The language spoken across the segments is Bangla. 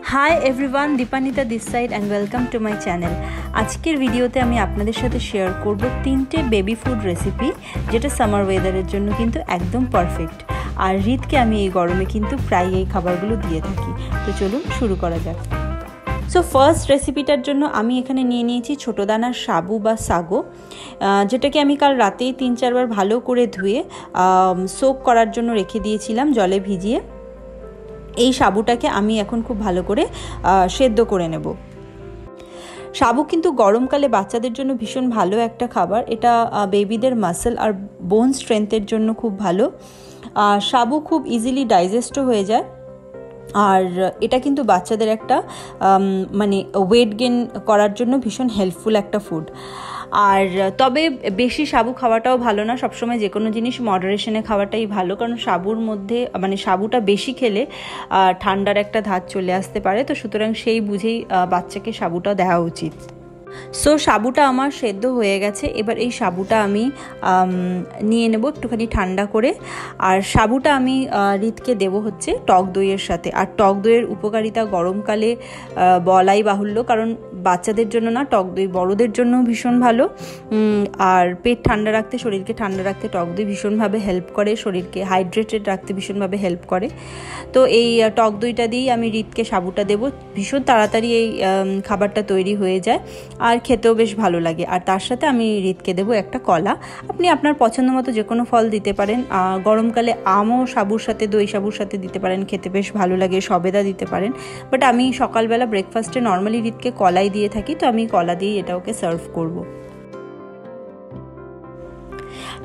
Hi everyone, Dipanita this side and welcome to my channel. আজকের ভিডিওতে আমি আপনাদের সাথে শেয়ার করব 3টে বেবি ফুড রেসিপি, যেটা সামার ওয়েদারের জন্য কিন্তু একদম পারফেক্ট। আর রিতকে আমি এই গরমে কিন্তু প্রায় এই খাবারগুলো দিয়ে থাকি। তো চলুন শুরু করা যাক। সো ফার্স্ট রেসিপিটার জন্য আমি এখানে নিয়ে নিয়েছি ছোটো দানার সাবু বা সাগো, যেটাকে আমি কাল রাতেই 3-4 বার ভালো করে ধুয়ে সোক করার জন্য রেখে দিয়েছিলাম জলে ভিজিয়ে। এই সাবুটাকে আমি এখন খুব ভালো করে সেদ্ধ করে নেব। সাবু কিন্তু গরমকালে বাচ্চাদের জন্য ভীষণ ভালো একটা খাবার। এটা বেবিদের মাসল আর বোন স্ট্রেংথের জন্য খুব ভালো। সাবু খুব ইজিলি ডাইজেস্টও হয়ে যায়, আর এটা কিন্তু বাচ্চাদের একটা ওয়েট গেইন করার জন্য ভীষণ হেল্পফুল একটা ফুড। আর তবে বেশি সাবু খাওয়াটাও ভালো না, সবসময় যে কোনো জিনিস মডারেশনে খাওয়াটাই ভালো, কারণ সাবুর মধ্যে সাবুটা বেশি খেলে ঠান্ডার একটা ধাত চলে আসতে পারে। তো সুতরাং সেই বুঝেই বাচ্চাকে সাবুটা দেওয়া উচিত। সো সাবুটা আমার সেদ্ধ হয়ে গেছে। এবার এই সাবুটা আমি নিয়ে নেব একটুখানি ঠান্ডা করে। আর সাবুটা আমি রিতকে দেব হচ্ছে টক দইয়ের সাথে। আর টক দইয়ের উপকারিতা গরমকালে বলাই বাহুল্য, কারণ বাচ্চাদের জন্য না, টক দই বড়দের জন্য ভীষণ ভালো। আর পেট ঠান্ডা রাখতে, শরীরকে ঠান্ডা রাখতে টক দই ভীষণভাবে হেল্প করে, শরীরকে হাইড্রেটেড রাখতে ভীষণভাবে হেল্প করে। তো এই টক দইটা দিয়েই আমি রিতকে সাবুটা দেবো। ভীষণ তাড়াতাড়ি এই খাবারটা তৈরি হয়ে যায় আর খেতেও বেশ ভালো লাগে। আর তার সাথে আমি রিতকে দেবো একটা কলা। আপনি আপনার পছন্দ মতো যে কোনো ফল দিতে পারেন। গরমকালে আমও সাবুর সাথে, দই সাবুর সাথে দিতে পারেন, খেতে বেশ ভালো লাগে। সবেদা দিতে পারেন, বাট আমি সকালবেলা ব্রেকফাস্টে নর্মালি রিতকে কলাই দিয়ে থাকি, তো আমি কলা দিয়েই এটা ওকে সার্ভ করব।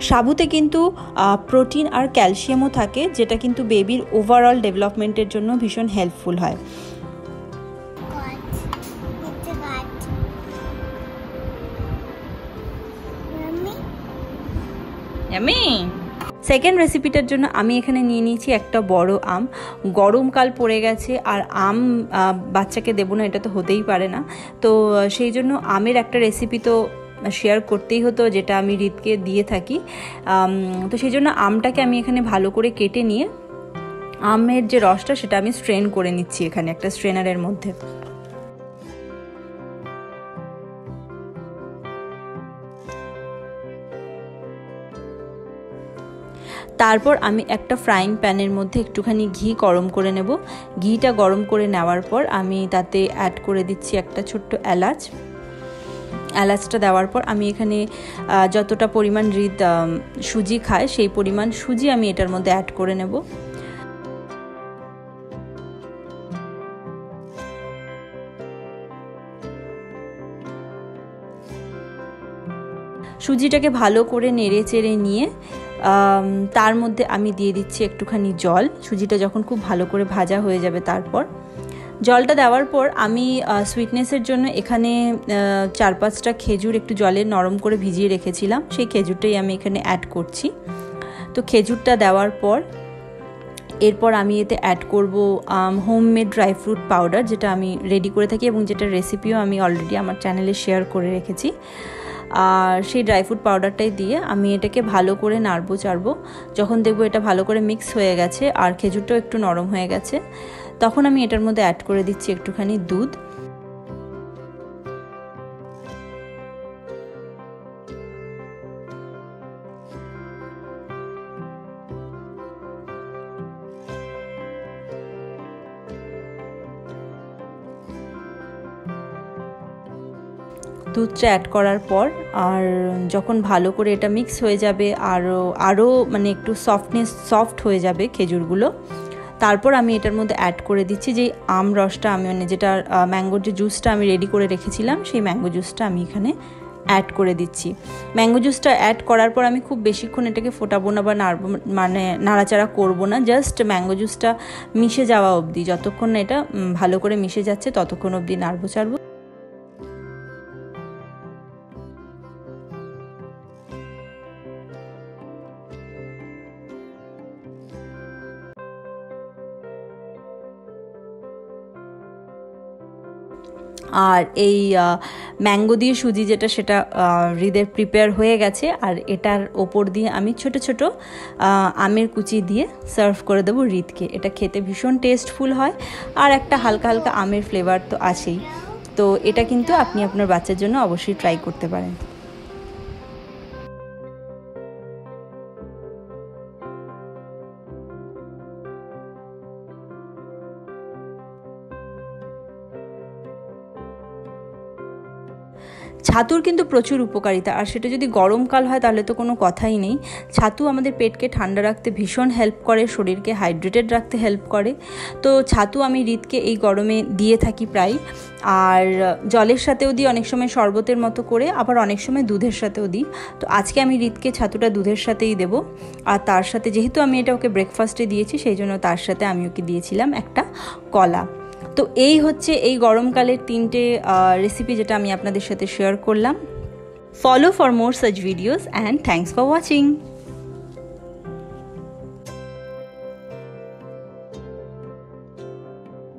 সাবুতে কিন্তু প্রোটিন আর ক্যালসিয়ামও থাকে, যেটা কিন্তু বেবির ওভারঅল ডেভেলপমেন্টের জন্য ভীষণ হেল্পফুল হয়। সেকেন্ড রেসিপিটার জন্য আমি এখানে নিয়ে নিয়েছি একটা বড় আম। গরমকাল পড়ে গেছে আর আম বাচ্চাকে দেবো না, এটা তো হতেই পারে না। তো সেই জন্য আমের একটা রেসিপি তো শেয়ার করতেই হতো, যেটা আমি রিতকে দিয়ে থাকি। তো সেই জন্য আমটাকে আমি এখানে ভালো করে কেটে নিয়ে আমের যে রসটা সেটা আমি স্ট্রেন করে নিচ্ছি এখানে একটা স্ট্রেনারের মধ্যে। তারপর আমি একটা ফ্রাইং প্যানের মধ্যে একটুখানি ঘি গরম করে নেব। ঘিটা গরম করে নেওয়ার পর আমি তাতে অ্যাড করে দিচ্ছি একটা ছোট্ট এলাচ। এলাচটা দেওয়ার পর আমি এখানে যতটা পরিমাণ রিত সুজি খায় সেই পরিমাণ সুজি আমি এটার মধ্যে অ্যাড করে নেব। সুজিটাকে ভালো করে নেড়ে চেড়ে নিয়ে তার মধ্যে আমি দিয়ে দিচ্ছি একটুখানি জল। সুজিটা যখন খুব ভালো করে ভাজা হয়ে যাবে, তারপর জলটা দেওয়ার পর আমি সুইটনেসের জন্য এখানে 4-5টা খেজুর একটু জলে নরম করে ভিজিয়ে রেখেছিলাম, সেই খেজুরটাই আমি এখানে অ্যাড করছি। তো খেজুরটা দেওয়ার পর এরপর আমি এতে অ্যাড করব হোমমেড ড্রাই ফ্রুট পাউডার, যেটা আমি রেডি করে থাকি এবং যেটার রেসিপিও আমি অলরেডি আমার চ্যানেলে শেয়ার করে রেখেছি। আর সেই ড্রাই ফ্রুট পাউডারটাই দিয়ে আমি এটাকে ভালো করে নাড়বো চাড়বো। যখন দেখবো এটা ভালো করে মিক্স হয়ে গেছে আর খেজুরটাও একটু নরম হয়ে গেছে, তখন আমি এটার মধ্যে অ্যাড করে দিচ্ছি একটুখানি দুধ। দুধটা অ্যাড করার পর আর যখন ভালো করে এটা মিক্স হয়ে যাবে, আরও একটু সফট হয়ে যাবে খেজুরগুলো, তারপর আমি এটার মধ্যে অ্যাড করে দিচ্ছি যে আম রসটা আমি যেটা ম্যাঙ্গোর যে জুসটা আমি রেডি করে রেখেছিলাম, সেই ম্যাঙ্গো জুসটা আমি এখানে অ্যাড করে দিচ্ছি। ম্যাঙ্গো জুসটা অ্যাড করার পর আমি খুব বেশিক্ষণ এটাকে ফোটাবো না বা নাড়াচাড়া করবো না, জাস্ট ম্যাঙ্গো জুসটা মিশে যাওয়া অবধি, যতক্ষণ না এটা ভালো করে মিশে যাচ্ছে ততক্ষণ অবধি নাড়বো চাড়বো। আর এই ম্যাঙ্গো দিয়ে সুজি যেটা, সেটা হৃদের প্রিপেয়ার হয়ে গেছে। আর এটার ওপর দিয়ে আমি ছোট ছোট আমের কুচি দিয়ে সার্ভ করে দেবো হৃদকে। এটা খেতে ভীষণ টেস্টফুল হয়, আর একটা হালকা হালকা আমের ফ্লেভার তো আছেই। তো এটা কিন্তু আপনি আপনার বাচ্চার জন্য অবশ্যই ট্রাই করতে পারেন। ছাতুর কিন্তু প্রচুর উপকারিতা, আর সেটা যদি গরমকাল হয় তাহলে তো কোনো কথাই নেই। ছাতু আমাদের পেটকে ঠান্ডা রাখতে ভীষণ হেল্প করে, শরীরকে হাইড্রেটেড রাখতে হেল্প করে। তো ছাতু আমি হৃদকে এই গরমে দিয়ে থাকি প্রায়, আর জলের সাথেও দিই, অনেক সময় শরবতের মতো করে, আবার অনেক সময় দুধের সাথেও দিই। তো আজকে আমি হৃদকে ছাতুটা দুধের সাথেই দেবো। আর তার সাথে যেহেতু আমি এটা ওকে ব্রেকফাস্টে দিয়েছি, সেই জন্য তার সাথে আমি ওকে দিয়েছিলাম একটা কলা। তো এই হচ্ছে এই গরমকালের 3টে রেসিপি যেটা আমি আপনাদের সাথে শেয়ার করলাম। Follow for more such videos and thanks for watching.